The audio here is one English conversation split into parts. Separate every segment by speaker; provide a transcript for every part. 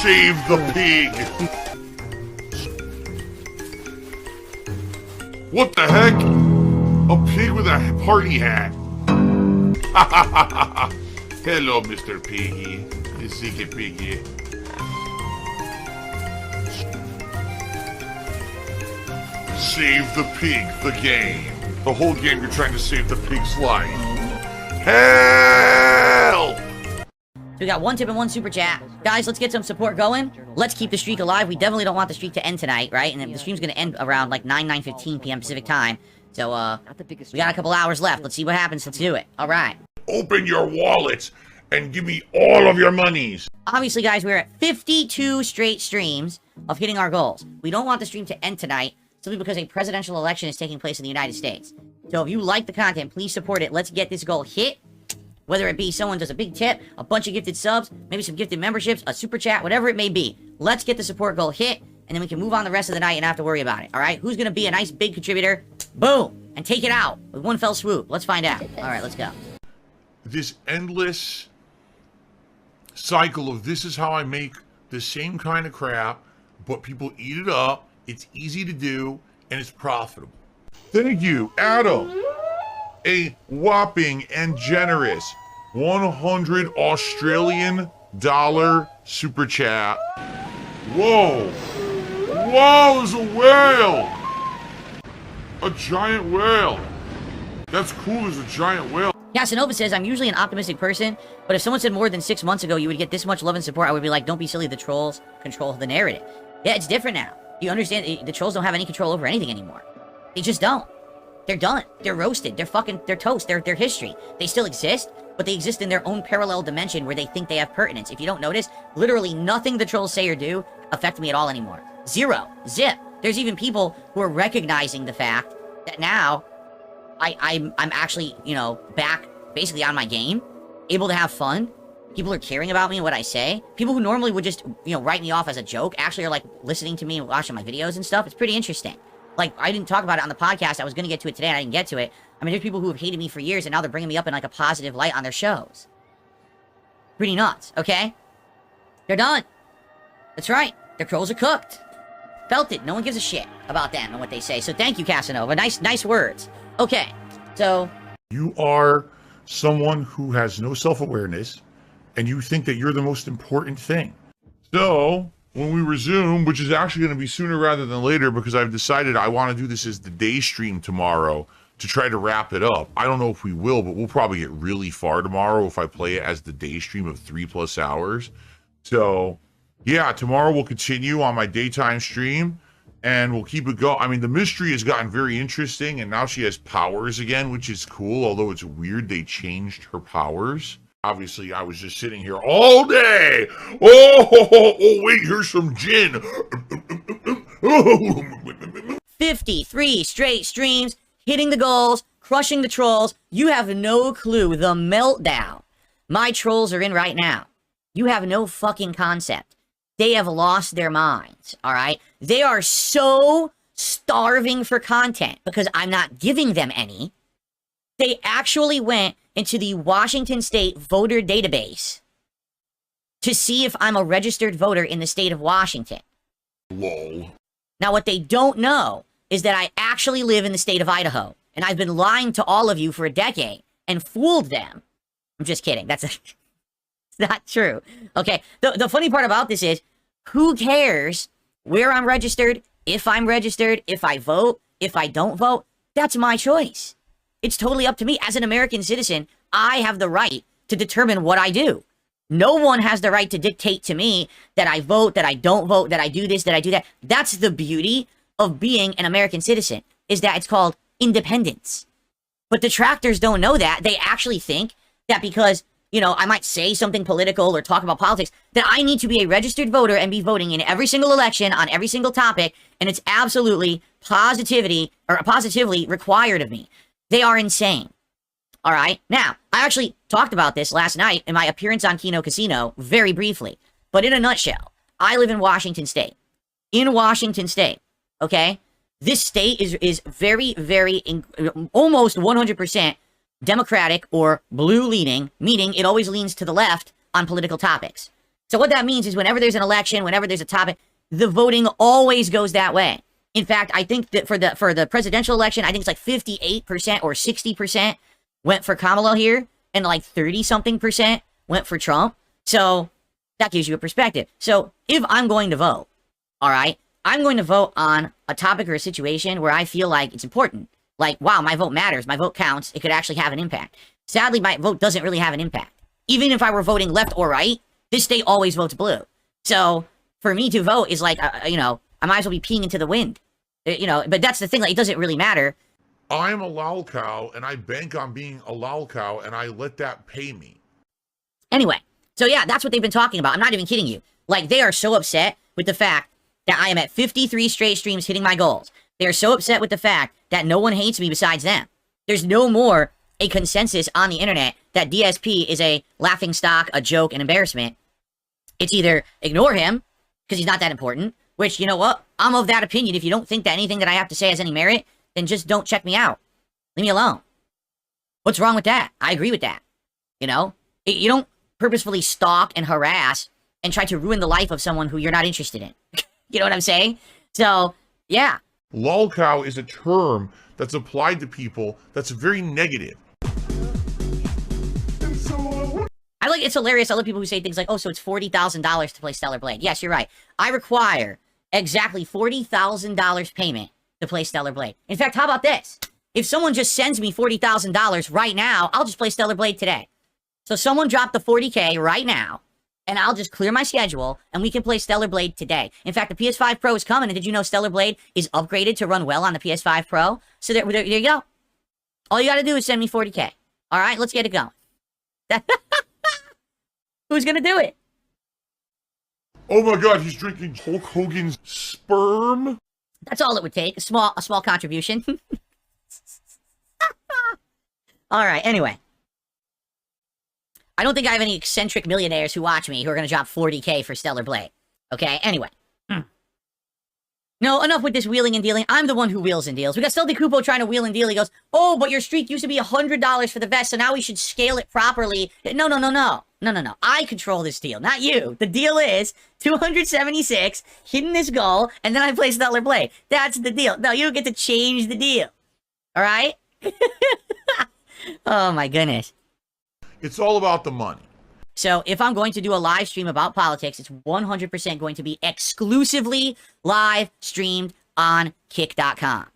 Speaker 1: Save the pig! What the heck? A pig with a party hat. Hello, Mr. Piggy. The secret piggy. Save the pig, the game. The whole game you're trying to save the pig's life. Help!
Speaker 2: So we got one tip and one super chat. Guys, let's get some support going. Let's keep the streak alive. We definitely don't want the streak to end tonight, right? And the stream's gonna end around like 9:15 p.m. Pacific time. So, we got a couple hours left. Let's see what happens. Let's do it. All right.
Speaker 1: Open your wallets and give me all of your monies.
Speaker 2: Obviously, guys, we're at 52 straight streams of hitting our goals. We don't want the stream to end tonight simply because a presidential election is taking place in the United States. So if you like the content, please support it. Let's get this goal hit. Whether it be someone does a big tip, a bunch of gifted subs, maybe some gifted memberships, a super chat, whatever it may be. Let's get the support goal hit, and then we can move on the rest of the night and not have to worry about it, alright? Who's gonna be a nice big contributor? Boom! And take it out with one fell swoop. Let's find out. Alright, let's go.
Speaker 1: This endless cycle of this is how I make the same kind of crap, but people eat it up, it's easy to do, and it's profitable. Thank you, Adam. A whopping and generous 100 Australian dollar super chat. Whoa! Whoa, there's a whale! A giant whale! That's cool, there's a giant whale.
Speaker 2: Casanova says, I'm usually an optimistic person, but if someone said more than 6 months ago you would get this much love and support, I would be like, don't be silly, the trolls control the narrative. Yeah, it's different now. You understand, the trolls don't have any control over anything anymore. They just don't. They're done. They're roasted. They're toast. They're history. They still exist, but they exist in their own parallel dimension where they think they have pertinence. If you don't notice, literally nothing the trolls say or do affect me at all anymore. Zero. Zip. There's even people who are recognizing the fact that now I'm actually, you know, back basically on my game, able to have fun. People are caring about me and what I say. People who normally would just, you know, write me off as a joke actually are like listening to me and watching my videos and stuff. It's pretty interesting. Like, I didn't talk about it on the podcast. I was going to get to it today, and I didn't get to it. I mean, there's people who have hated me for years, and now they're bringing me up in, like, a positive light on their shows. Pretty nuts, okay? They're done. That's right. Their trolls are cooked. Felt it. No one gives a shit about them and what they say. So thank you, Casanova. Nice words. Okay, so...
Speaker 1: You are someone who has no self-awareness, and you think that you're the most important thing. So... when we resume, which is actually going to be sooner rather than later because I've decided I want to do this as the day stream tomorrow to try to wrap it up. I don't know if we will, but we'll probably get really far tomorrow if I play it as the day stream of 3+ hours. So, yeah, tomorrow we'll continue on my daytime stream and we'll keep it going. I mean, the mystery has gotten very interesting and now she has powers again, which is cool, although it's weird they changed her powers. Obviously, I was just sitting here all day. Oh, wait, here's some gin.
Speaker 2: 53 straight streams, hitting the goals, crushing the trolls. You have no clue the meltdown my trolls are in right now. You have no fucking concept. They have lost their minds, all right? They are so starving for content because I'm not giving them any. They actually went into the Washington State voter database to see if I'm a registered voter in the state of Washington.
Speaker 1: Lol.
Speaker 2: Now, what they don't know is that I actually live in the state of Idaho, and I've been lying to all of you for a decade and fooled them. I'm just kidding. It's not true. Okay, the funny part about this is, who cares where I'm registered, if I vote, if I don't vote? That's my choice. It's totally up to me. As an American citizen, I have the right to determine what I do. No one has the right to dictate to me that I vote, that I don't vote, that I do this, that I do that. That's the beauty of being an American citizen, is that it's called independence. But detractors don't know that. They actually think that because, you know, I might say something political or talk about politics, that I need to be a registered voter and be voting in every single election on every single topic, and it's absolutely positively required of me. They are insane. All right? Now, I actually talked about this last night in my appearance on Kino Casino, very briefly. But in a nutshell, I live in Washington State. In Washington State, okay? This state is very, almost 100% Democratic or blue-leaning, meaning it always leans to the left on political topics. So what that means is whenever there's an election, whenever there's a topic, the voting always goes that way. In fact, I think that for the presidential election, I think it's like 58% or 60% went for Kamala here, and like 30-something% went for Trump. So that gives you a perspective. So if I'm going to vote, all right, I'm going to vote on a topic or a situation where I feel like it's important. Like, wow, my vote matters. My vote counts. It could actually have an impact. Sadly, my vote doesn't really have an impact. Even if I were voting left or right, this state always votes blue. So for me to vote is like, you know, I might as well be peeing into the wind. You know, but that's the thing. Like, it doesn't really matter.
Speaker 1: I'm a lol cow, and I bank on being a lol cow, and I let that pay me.
Speaker 2: Anyway, so yeah, that's what they've been talking about. I'm not even kidding you. Like, they are so upset with the fact that I am at 53 straight streams hitting my goals. They are so upset with the fact that no one hates me besides them. There's no more a consensus on the internet that DSP is a laughing stock, a joke, an embarrassment. It's either ignore him, because he's not that important, which, you know what? I'm of that opinion. If you don't think that anything that I have to say has any merit, then just don't check me out. Leave me alone. What's wrong with that? I agree with that. You know? You don't purposefully stalk and harass and try to ruin the life of someone who you're not interested in. You know what I'm saying? So, yeah.
Speaker 1: Lol cow is a term that's applied to people that's very negative.
Speaker 2: I like, it's hilarious. I love people who say things like, oh, so it's $40,000 to play Stellar Blade. Yes, you're right. I require exactly $40,000 payment to play Stellar Blade. In fact, how about this? If someone just sends me $40,000 right now, I'll just play Stellar Blade today. So someone drop the 40K right now, and I'll just clear my schedule, and we can play Stellar Blade today. In fact, the PS5 Pro is coming, and did you know Stellar Blade is upgraded to run well on the PS5 Pro? So there you go. All you gotta do is send me 40K. All right, let's get it going. Who's gonna do it?
Speaker 1: Oh my god, he's drinking Hulk Hogan's sperm?
Speaker 2: That's all it would take. A small contribution. All right, anyway. I don't think I have any eccentric millionaires who watch me who are going to drop 40K for Stellar Blade. Okay, anyway. No, enough with this wheeling and dealing. I'm the one who wheels and deals. We got Stealthy Kupo trying to wheel and deal. He goes, oh, but your streak used to be $100 for the vest, so now we should scale it properly. No. I control this deal, not you. The deal is 276, hitting this goal, and then I play Stellar Blade. That's the deal. No, you don't get to change the deal. All right? Oh, my goodness.
Speaker 1: It's all about the money.
Speaker 2: So if I'm going to do a live stream about politics, it's 100% going to be exclusively live streamed on kick.com.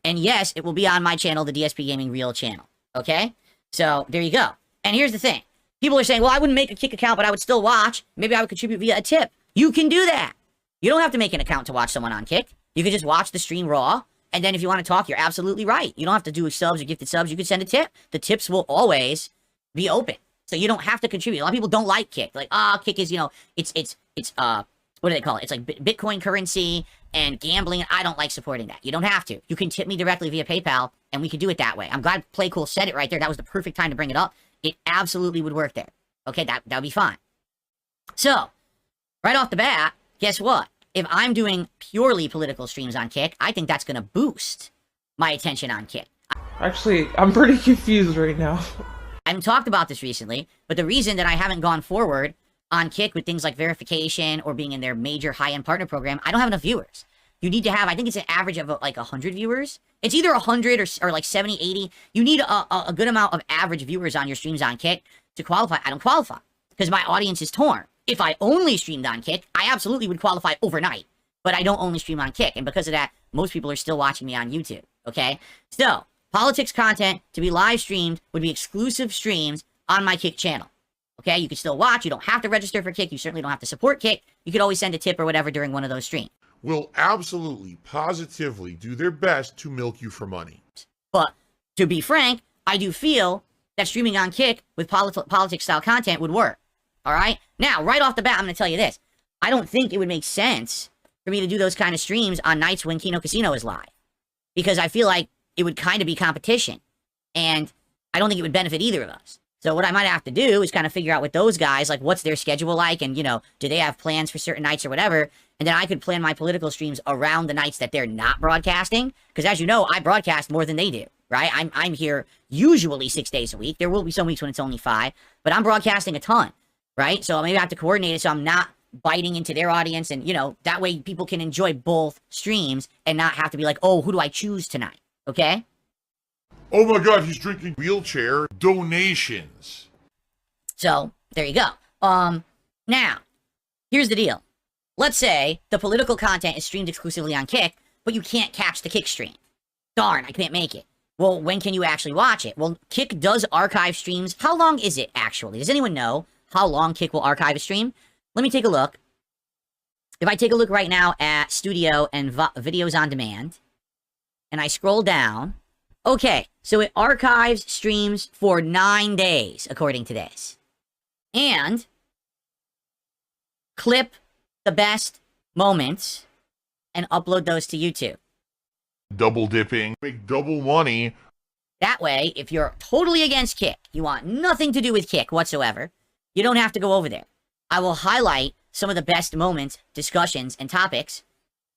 Speaker 2: And yes, it will be on my channel, the DSP Gaming Real channel. Okay? So there you go. And here's the thing. People are saying, well, I wouldn't make a Kick account, but I would still watch. Maybe I would contribute via a tip. You can do that. You don't have to make an account to watch someone on Kick. You can just watch the stream raw. And then if you want to talk, you're absolutely right. You don't have to do subs or gifted subs. You can send a tip. The tips will always be open. So you don't have to contribute. A lot of people don't like Kick. Like, Kick is, you know, it's what do they call it? It's like Bitcoin currency and gambling. I don't like supporting that. You don't have to. You can tip me directly via PayPal, and we can do it that way. I'm glad Playcool said it right there. That was the perfect time to bring it up. It absolutely would work there. Okay, that would be fine. So, right off the bat, guess what? If I'm doing purely political streams on Kick, I think that's going to boost my attention on Kick.
Speaker 3: Actually, I'm pretty confused right now.
Speaker 2: I haven't talked about this recently, but the reason that I haven't gone forward on Kick with things like verification or being in their major high-end partner program, I don't have enough viewers. You need to have, I think it's an average of like 100 viewers. It's either 100 or like 70, 80. You need a good amount of average viewers on your streams on Kick to qualify. I don't qualify because my audience is torn. If I only streamed on Kick, I absolutely would qualify overnight. But I don't only stream on Kick, and because of that, most people are still watching me on YouTube, okay? So, politics content to be live streamed would be exclusive streams on my Kick channel. Okay, you can still watch. You don't have to register for Kick. You certainly don't have to support Kick. You could always send a tip or whatever during one of those streams.
Speaker 1: Will absolutely, positively do their best to milk you for money.
Speaker 2: But to be frank, I do feel that streaming on Kick with politics-style content would work. All right? Now, right off the bat, I'm going to tell you this. I don't think it would make sense for me to do those kind of streams on nights when Kino Casino is live. Because I feel like it would kind of be competition. And I don't think it would benefit either of us. So what I might have to do is kind of figure out with those guys, like, what's their schedule like? And, you know, do they have plans for certain nights or whatever? And then I could plan my political streams around the nights that they're not broadcasting. Because as you know, I broadcast more than they do, right? I'm here usually 6 days a week. There will be some weeks when it's only 5. But I'm broadcasting a ton. right? So maybe I have to coordinate it so I'm not biting into their audience, and, you know, that way people can enjoy both streams and not have to be like, oh, who do I choose tonight? Okay?
Speaker 1: Oh my god, he's drinking wheelchair donations.
Speaker 2: So, there you go. Now, here's the deal. Let's say the political content is streamed exclusively on Kick, but you can't catch the Kick stream. Darn, I can't make it. Well, when can you actually watch it? Well, Kick does archive streams. How long is it, actually? Does anyone know how long Kick will archive a stream? Let me take a look. If I take a look right now at Studio and Videos on Demand, and I scroll down, okay, so it archives streams for 9 days, according to this. And clip the best moments and upload those to YouTube.
Speaker 1: Double dipping, make double money.
Speaker 2: That way, if you're totally against Kick, you want nothing to do with Kick whatsoever, you don't have to go over there. I will highlight some of the best moments, discussions, and topics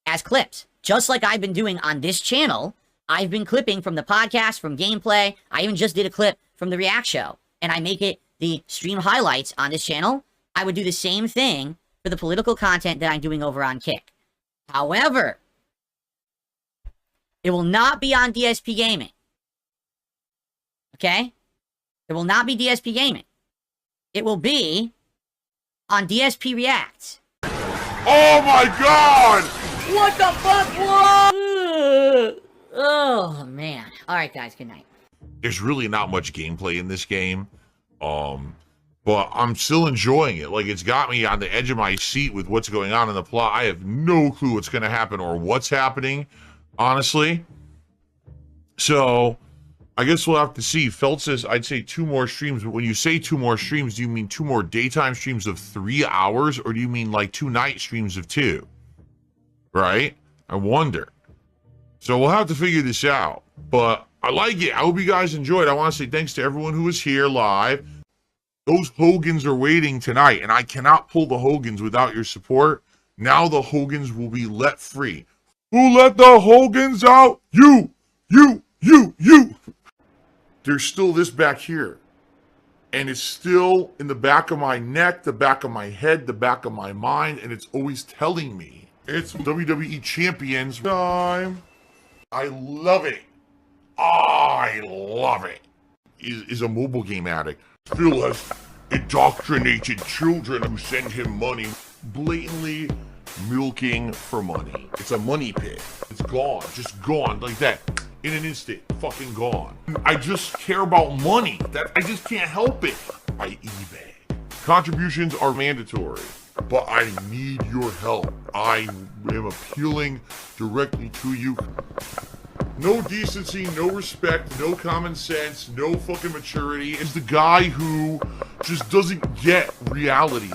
Speaker 2: as clips. Just like I've been doing on this channel, I've been clipping from the podcast, from gameplay. I even just did a clip from the React show, and I make it the stream highlights on this channel. I would do the same thing for the political content that I'm doing over on Kick. However, it will not be on DSP Gaming. Okay? It will not be DSP Gaming. It will be on dspreACKs.
Speaker 1: Oh my god!
Speaker 2: What the fuck? Whoa! Oh, man. Alright, guys, good night.
Speaker 1: There's really not much gameplay in this game. But I'm still enjoying it. Like, it's got me on the edge of my seat with what's going on in the plot. I have no clue what's going to happen or what's happening, honestly. So, I guess we'll have to see. Felt says, I'd say 2 more streams. But when you say 2 more streams, do you mean 2 more daytime streams of 3 hours? Or do you mean like 2 night streams of 2? Right? I wonder. So, we'll have to figure this out. But I like it. I hope you guys enjoyed. I want to say thanks to everyone who was here live. Those Hogans are waiting tonight, and I cannot pull the Hogans without your support. Now the Hogans will be let free. Who let the Hogans out? You! There's still this back here. And it's still in the back of my neck, the back of my head, the back of my mind, and it's always telling me. It's WWE Champions time. I love it. I love it. Is a mobile game addict. Phil has indoctrinated children who send him money, blatantly milking for money. It's a money pit. It's gone, just gone like that. In an instant, fucking gone. I just care about money. That I just can't help it. I eBay. Contributions are mandatory, but I need your help. I am appealing directly to you. No decency, no respect, no common sense, no fucking maturity. Is the guy who just doesn't get reality.